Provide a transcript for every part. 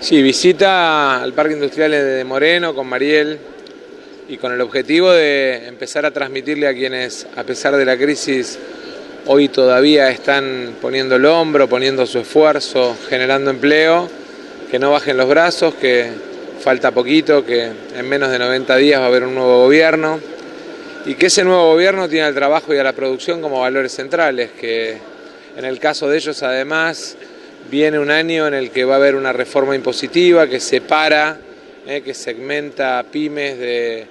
Sí, visita al Parque Industrial de Moreno con Mariel y con el objetivo de empezar a transmitirle a quienes, a pesar de la crisis, hoy todavía están poniendo el hombro, poniendo su esfuerzo, generando empleo, que no bajen los brazos, que falta poquito, que en menos de 90 días va a haber un nuevo gobierno y que ese nuevo gobierno tiene al trabajo y a la producción como valores centrales, que en el caso de ellos además viene un año en el que va a haber una reforma impositiva que separa, que segmenta pymes de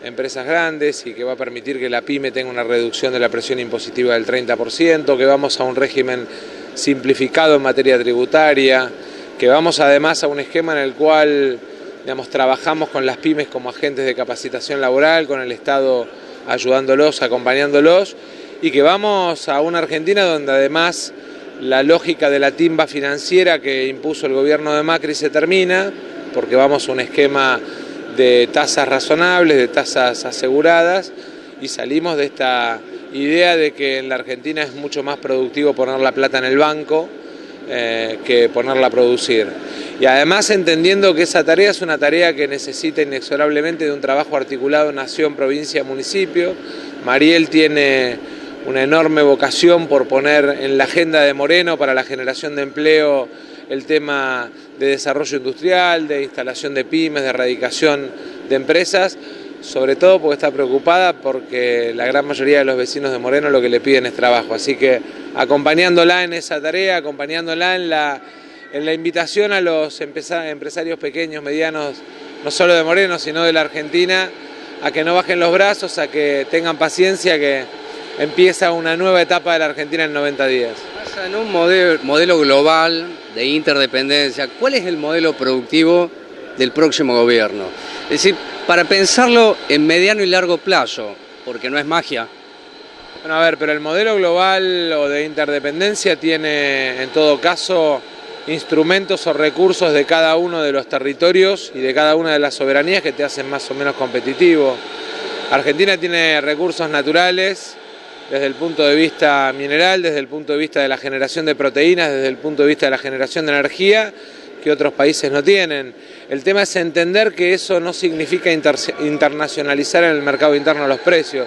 empresas grandes y que va a permitir que la pyme tenga una reducción de la presión impositiva del 30%, que vamos a un régimen simplificado en materia tributaria, que vamos además a un esquema en el cual, digamos, trabajamos con las pymes como agentes de capacitación laboral, con el Estado ayudándolos, acompañándolos, y que vamos a una Argentina donde además la lógica de la timba financiera que impuso el gobierno de Macri se termina, porque vamos a un esquema de tasas razonables, de tasas aseguradas, y salimos de esta idea de que en la Argentina es mucho más productivo poner la plata en el banco que ponerla a producir. Y además entendiendo que esa tarea es una tarea que necesita inexorablemente de un trabajo articulado nación, provincia, municipio. Mariel tiene una enorme vocación por poner en la agenda de Moreno para la generación de empleo el tema de desarrollo industrial, de instalación de pymes, de erradicación de empresas, sobre todo porque está preocupada porque la gran mayoría de los vecinos de Moreno lo que le piden es trabajo. Así que acompañándola en esa tarea, acompañándola en la invitación a los empresarios pequeños, medianos, no solo de Moreno, sino de la Argentina, a que no bajen los brazos, a que tengan paciencia, que empieza una nueva etapa de la Argentina en 90 días. En un modelo global de interdependencia, ¿cuál es el modelo productivo del próximo gobierno? Es decir, para pensarlo en mediano y largo plazo, porque no es magia. Bueno, a ver, pero el modelo global o de interdependencia tiene en todo caso instrumentos o recursos de cada uno de los territorios y de cada una de las soberanías que te hacen más o menos competitivo. Argentina tiene recursos naturales, desde el punto de vista mineral, desde el punto de vista de la generación de proteínas, desde el punto de vista de la generación de energía, que otros países no tienen. El tema es entender que eso no significa internacionalizar en el mercado interno los precios,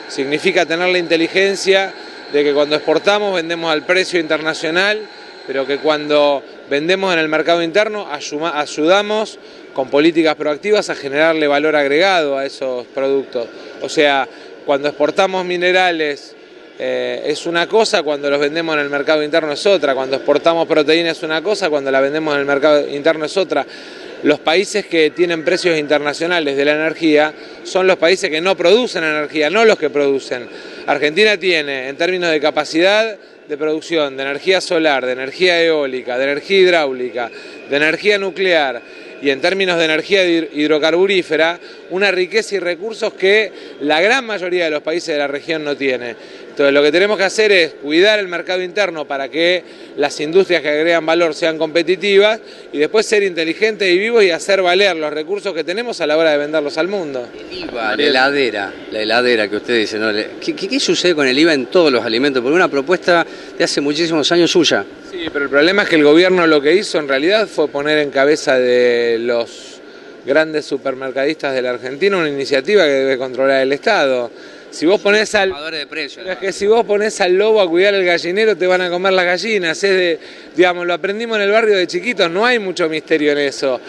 significa tener la inteligencia de que cuando exportamos vendemos al precio internacional, pero que cuando vendemos en el mercado interno ayudamos con políticas proactivas a generarle valor agregado a esos productos. O sea, cuando exportamos minerales es una cosa, cuando los vendemos en el mercado interno es otra. Cuando exportamos proteínas es una cosa, cuando la vendemos en el mercado interno es otra. Los países que tienen precios internacionales de la energía son los países que no producen energía, no los que producen. Argentina tiene, en términos de capacidad de producción, de energía solar, de energía eólica, de energía hidráulica, de energía nuclear, y en términos de energía hidrocarburífera, una riqueza y recursos que la gran mayoría de los países de la región no tiene. Entonces lo que tenemos que hacer es cuidar el mercado interno para que las industrias que agregan valor sean competitivas y después ser inteligentes y vivos y hacer valer los recursos que tenemos a la hora de venderlos al mundo. El IVA, la heladera que usted dice, ¿no? ¿Qué sucede con el IVA en todos los alimentos? Porque una propuesta de hace muchísimos años suya. Sí, pero el problema es que el gobierno lo que hizo en realidad fue poner en cabeza de los grandes supermercadistas de la Argentina una iniciativa que debe controlar el Estado. Si vos ponés si vos ponés al lobo a cuidar el gallinero te van a comer las gallinas. Digamos, lo aprendimos en el barrio de chiquitos, no hay mucho misterio en eso.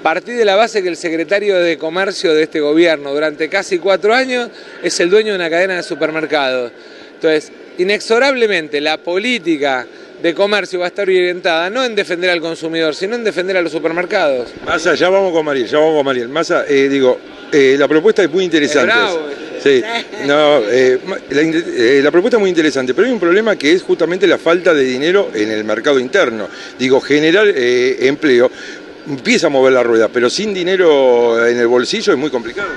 Partí de la base que el secretario de Comercio de este gobierno durante casi 4 años es el dueño de una cadena de supermercados. Entonces, inexorablemente la política de comercio va a estar orientada no en defender al consumidor, sino en defender a los supermercados. Massa, ya vamos con Mariel. Massa, la propuesta es muy interesante. Sí, no, la propuesta es muy interesante, pero hay un problema que es justamente la falta de dinero en el mercado interno. Generar empleo empieza a mover la rueda, pero sin dinero en el bolsillo es muy complicado.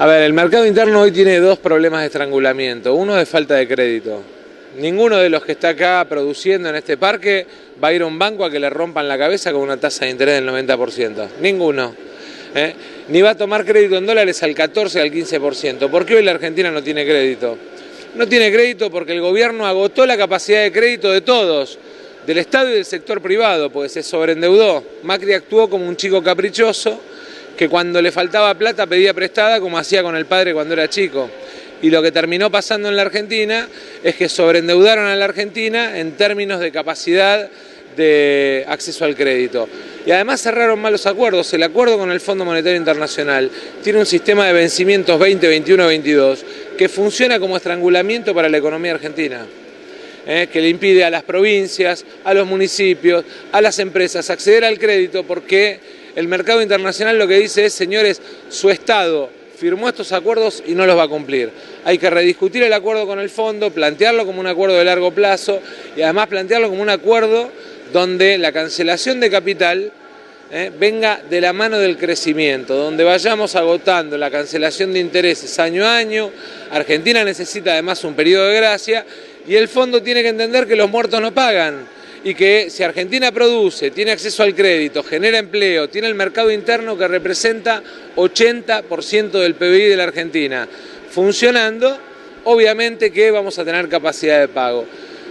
A ver, el mercado interno hoy tiene 2 problemas de estrangulamiento. Uno es falta de crédito. Ninguno de los que está acá produciendo en este parque va a ir a un banco a que le rompan la cabeza con una tasa de interés del 90%. Ninguno. Ni va a tomar crédito en dólares al 14, al 15%. ¿Por qué hoy la Argentina no tiene crédito? No tiene crédito porque el gobierno agotó la capacidad de crédito de todos. del Estado y del sector privado, porque se sobreendeudó. Macri actuó como un chico caprichoso que cuando le faltaba plata pedía prestada, como hacía con el padre cuando era chico. Y lo que terminó pasando en la Argentina es que sobreendeudaron a la Argentina en términos de capacidad de acceso al crédito. Y además cerraron malos acuerdos. El acuerdo con el Fondo Monetario Internacional tiene un sistema de vencimientos 20, 21, 22 que funciona como estrangulamiento para la economía argentina, que le impide a las provincias, a los municipios, a las empresas acceder al crédito, porque el mercado internacional lo que dice es: señores, su Estado firmó estos acuerdos y no los va a cumplir. Hay que rediscutir el acuerdo con el fondo, plantearlo como un acuerdo de largo plazo y además plantearlo como un acuerdo donde la cancelación de capital venga de la mano del crecimiento, donde vayamos agotando la cancelación de intereses año a año. Argentina necesita además un periodo de gracia y el fondo tiene que entender que los muertos no pagan y que si Argentina produce, tiene acceso al crédito, genera empleo, tiene el mercado interno que representa 80% del PBI de la Argentina funcionando, obviamente que vamos a tener capacidad de pago.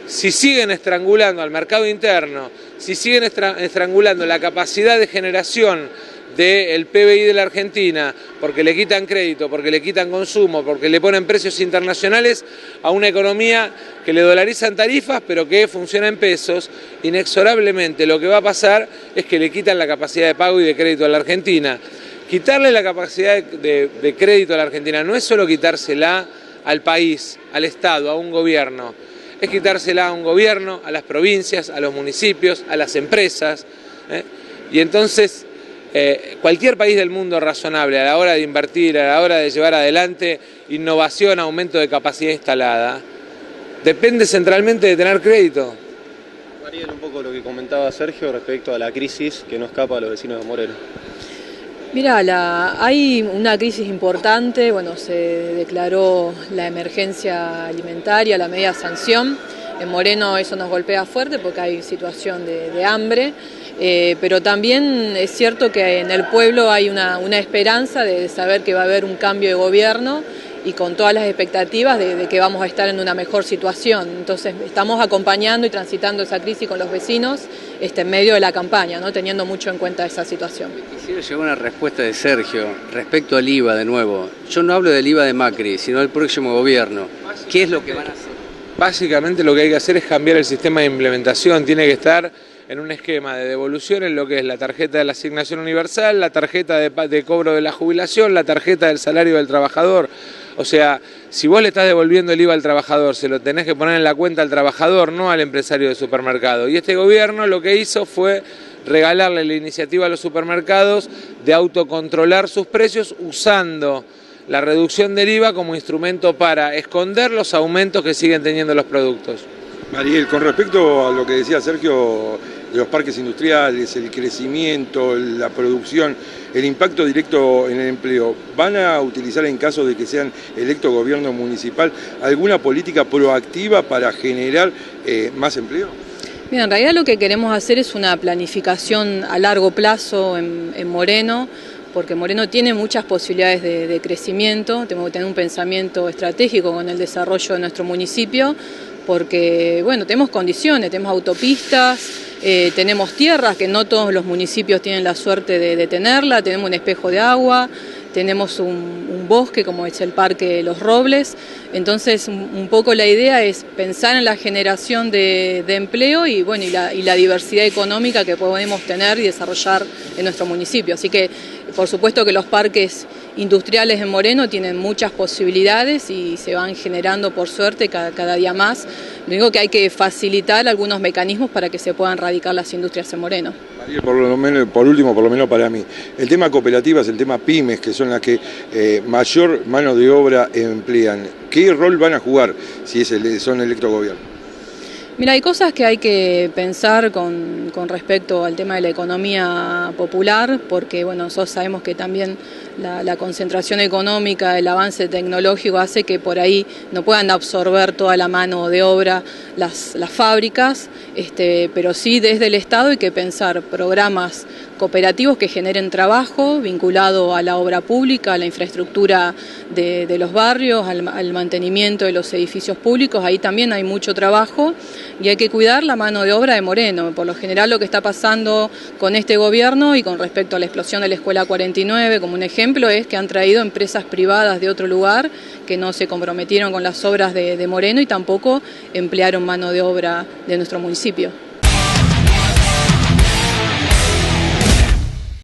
Si siguen estrangulando al mercado interno, si siguen estrangulando la capacidad de generación del PBI de la Argentina, porque le quitan crédito, porque le quitan consumo, porque le ponen precios internacionales a una economía que le dolarizan tarifas, pero que funciona en pesos, inexorablemente lo que va a pasar es que le quitan la capacidad de pago y de crédito a la Argentina. Quitarle la capacidad de crédito a la Argentina no es solo quitársela al país, al Estado, a un gobierno, es quitársela a un gobierno, a las provincias, a los municipios, a las empresas, y entonces cualquier país del mundo razonable a la hora de invertir, a la hora de llevar adelante innovación, aumento de capacidad instalada, depende centralmente de tener crédito. Mariel, un poco lo que comentaba Sergio respecto a la crisis que no escapa a los vecinos de Moreno. Mira, hay una crisis importante, bueno, se declaró la emergencia alimentaria, la media sanción. En Moreno eso nos golpea fuerte porque hay situación de hambre, pero también es cierto que en el pueblo hay una esperanza de saber que va a haber un cambio de gobierno y con todas las expectativas de que vamos a estar en una mejor situación. Entonces estamos acompañando y transitando esa crisis con los vecinos en medio de la campaña, ¿no? Teniendo mucho en cuenta esa situación. Quisiera llegar a una respuesta de Sergio respecto al IVA de nuevo. Yo no hablo del IVA de Macri, sino del próximo gobierno. ¿Qué es lo que van a hacer? Básicamente lo que hay que hacer es cambiar el sistema de implementación. Tiene que estar en un esquema de devolución en lo que es la tarjeta de la asignación universal, la tarjeta de cobro de la jubilación, la tarjeta del salario del trabajador. O sea, si vos le estás devolviendo el IVA al trabajador, se lo tenés que poner en la cuenta al trabajador, no al empresario de supermercado. Y este gobierno lo que hizo fue regalarle la iniciativa a los supermercados de autocontrolar sus precios usando la reducción del IVA como instrumento para esconder los aumentos que siguen teniendo los productos. Mariel, con respecto a lo que decía Sergio de los parques industriales, el crecimiento, la producción, el impacto directo en el empleo, ¿van a utilizar en caso de que sean electo gobierno municipal alguna política proactiva para generar más empleo? Mira, en realidad lo que queremos hacer es una planificación a largo plazo en Moreno, porque Moreno tiene muchas posibilidades de crecimiento, tenemos que tener un pensamiento estratégico con el desarrollo de nuestro municipio, porque bueno, tenemos condiciones, tenemos autopistas, tenemos tierras que no todos los municipios tienen la suerte de tenerla, tenemos un espejo de agua, tenemos un bosque como es el Parque Los Robles, entonces un poco la idea es pensar en la generación de empleo y bueno, y la diversidad económica que podemos tener y desarrollar en nuestro municipio. Así que por supuesto que los parques industriales en Moreno tienen muchas posibilidades y se van generando por suerte cada día más. Lo único que hay que facilitar algunos mecanismos para que se puedan radicar las industrias en Moreno. Mariel, por último, por lo menos para mí, el tema cooperativas, el tema pymes, que son las que mayor mano de obra emplean, ¿qué rol van a jugar si son electo gobierno? Mira, hay cosas que hay que pensar con respecto al tema de la economía popular, porque bueno, nosotros sabemos que también la concentración económica, el avance tecnológico hace que por ahí no puedan absorber toda la mano de obra las fábricas, pero sí desde el Estado hay que pensar programas cooperativos que generen trabajo vinculado a la obra pública, a la infraestructura de los barrios, al mantenimiento de los edificios públicos. Ahí también hay mucho trabajo y hay que cuidar la mano de obra de Moreno. Por lo general lo que está pasando con este gobierno y con respecto a la explosión de la Escuela 49, como un ejemplo, es que han traído empresas privadas de otro lugar que no se comprometieron con las obras de Moreno y tampoco emplearon mano de obra de nuestro municipio.